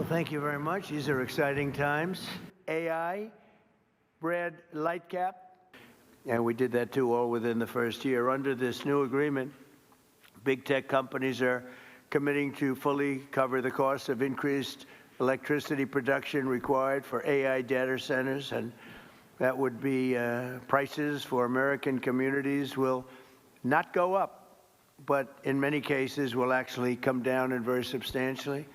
thank you very much. These are exciting times. AI, Brad Lightcap, and we did that too all within the first year. Under this new agreement, big tech companies are committing to fully cover the cost of increased electricity production required for AI data centers, and that would be prices for American communities will not go up, but in many cases will actually come down and very substantially.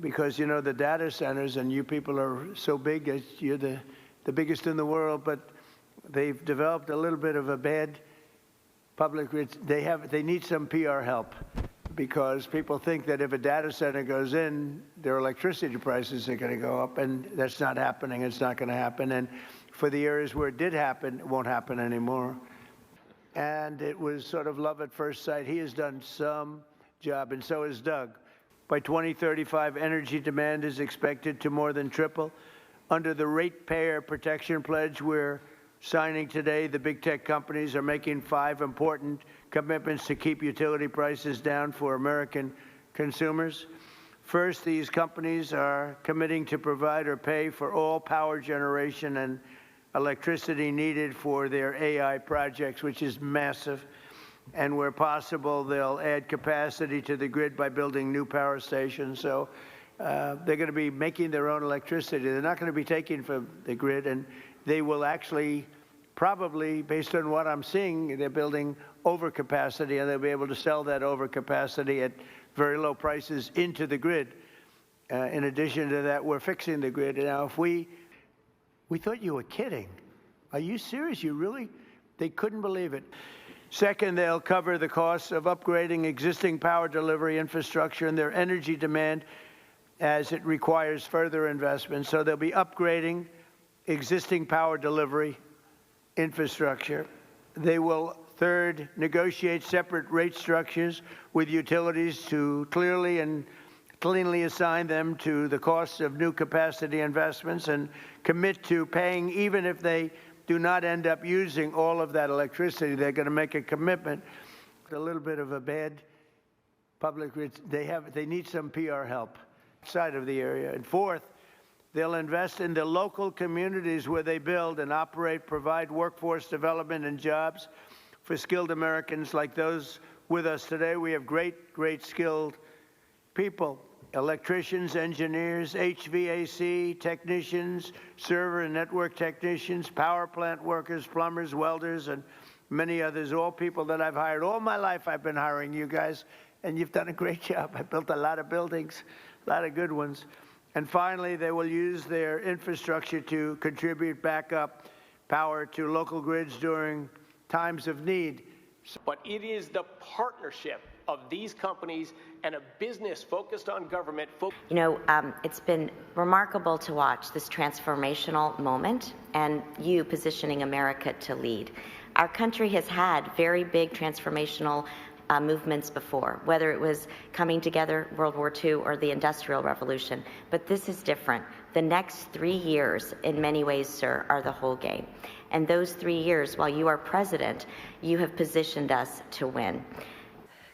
Because, you know, the data centers, and you people are so big, you're the biggest in the world, but they've developed a little bit of a bad public, they need some PR help, because people think that if a data center goes in, their electricity prices are going to go up, and that's not happening. It's not going to happen. And for the areas where it did happen, it won't happen anymore. And it was sort of love at first sight. He has done some job, and so has Doug. By 2035, energy demand is expected to more than triple. Under the Ratepayer Protection Pledge we're signing today, the big tech companies are making 5 important commitments to keep utility prices down for American consumers. First, these companies are committing to provide or pay for all power generation and electricity needed for their AI projects, which is massive. And where possible, they'll add capacity to the grid by building new power stations. So they're going to be making their own electricity. They're not going to be taking from the grid, and they will actually probably, based on what I'm seeing, they're building overcapacity, and they'll be able to sell that overcapacity at very low prices into the grid. In addition to that, we're fixing the grid. Now, if we thought you were kidding. Are you serious? You really? They couldn't believe it. Second, they'll cover the costs of upgrading existing power delivery infrastructure and their energy demand as it requires further investment. So they'll be upgrading existing power delivery infrastructure. They will, third, negotiate separate rate structures with utilities to clearly and cleanly assign them to the costs of new capacity investments and commit to paying even if they do not end up using all of that electricity. They're going to make a commitment. A little bit of a bad public, they need some PR help outside of the area. And fourth, they'll invest in the local communities where they build and operate, provide workforce development and jobs for skilled Americans like those with us today. We have great skilled people. Electricians, engineers, HVAC technicians, server and network technicians, power plant workers, plumbers, welders, and many others, all people that I've hired. All my life I've been hiring you guys, and you've done a great job. I built a lot of buildings, a lot of good ones. And finally, they will use their infrastructure to contribute backup power to local grids during times of need. But it is the partnership of these companies and a business focused on government. You know, it's been remarkable to watch this transformational moment and you positioning America to lead. Our country has had very big transformational movements before, whether it was coming together, World War II, or the Industrial Revolution. But this is different. The next 3 years, in many ways, sir, are the whole game. And those 3 years, while you are president, you have positioned us to win.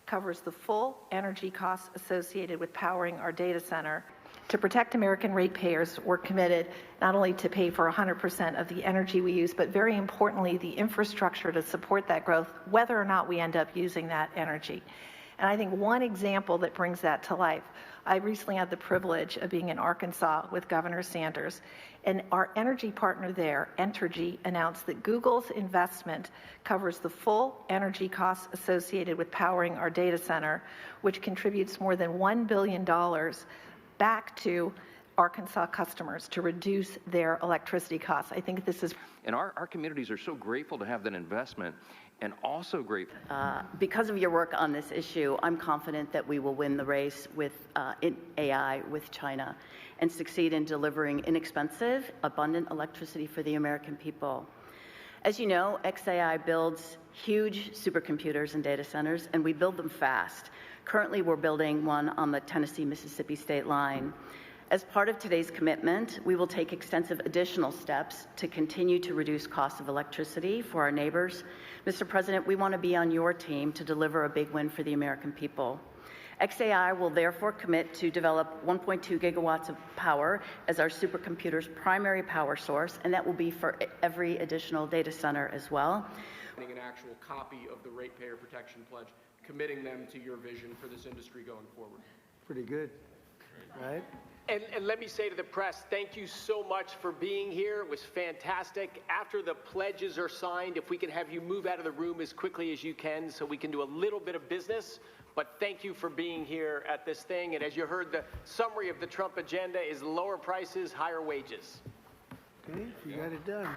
Covers the full energy costs associated with powering our data center. To protect American ratepayers, we're committed not only to pay for 100% of the energy we use, but very importantly, the infrastructure to support that growth, whether or not we end up using that energy. And I think one example that brings that to life, I recently had the privilege of being in Arkansas with Governor Sanders, and our energy partner there, N18G, announced that Google's investment covers the full energy costs associated with powering our data center, which contributes more than $1 billion back to Arkansas customers to reduce their electricity costs. I think this is... And our communities are so grateful to have that investment, and also grateful. Because of your work on this issue, I'm confident that we will win the race with in AI with China and succeed in delivering inexpensive, abundant electricity for the American people. As you know, xAI builds huge supercomputers and data centers, and we build them fast. Currently, we're building one on the Tennessee-Mississippi state line. As part of today's commitment, we will take extensive additional steps to continue to reduce costs of electricity for our neighbors. Mr. President, we want to be on your team to deliver a big win for the American people. XAI will therefore commit to develop 1.2 gigawatts of power as our supercomputer's primary power source, and that will be for every additional data center as well. An actual copy of the Ratepayer Protection Pledge, committing them to your vision for this industry going forward. Pretty good, right? And let me say to the press, thank you so much for being here. It was fantastic. After the pledges are signed, if we can have you move out of the room as quickly as you can so we can do a little bit of business. But thank you for being here at this thing. And as you heard, the summary of the Trump agenda is lower prices, higher wages. Okay, you got it done.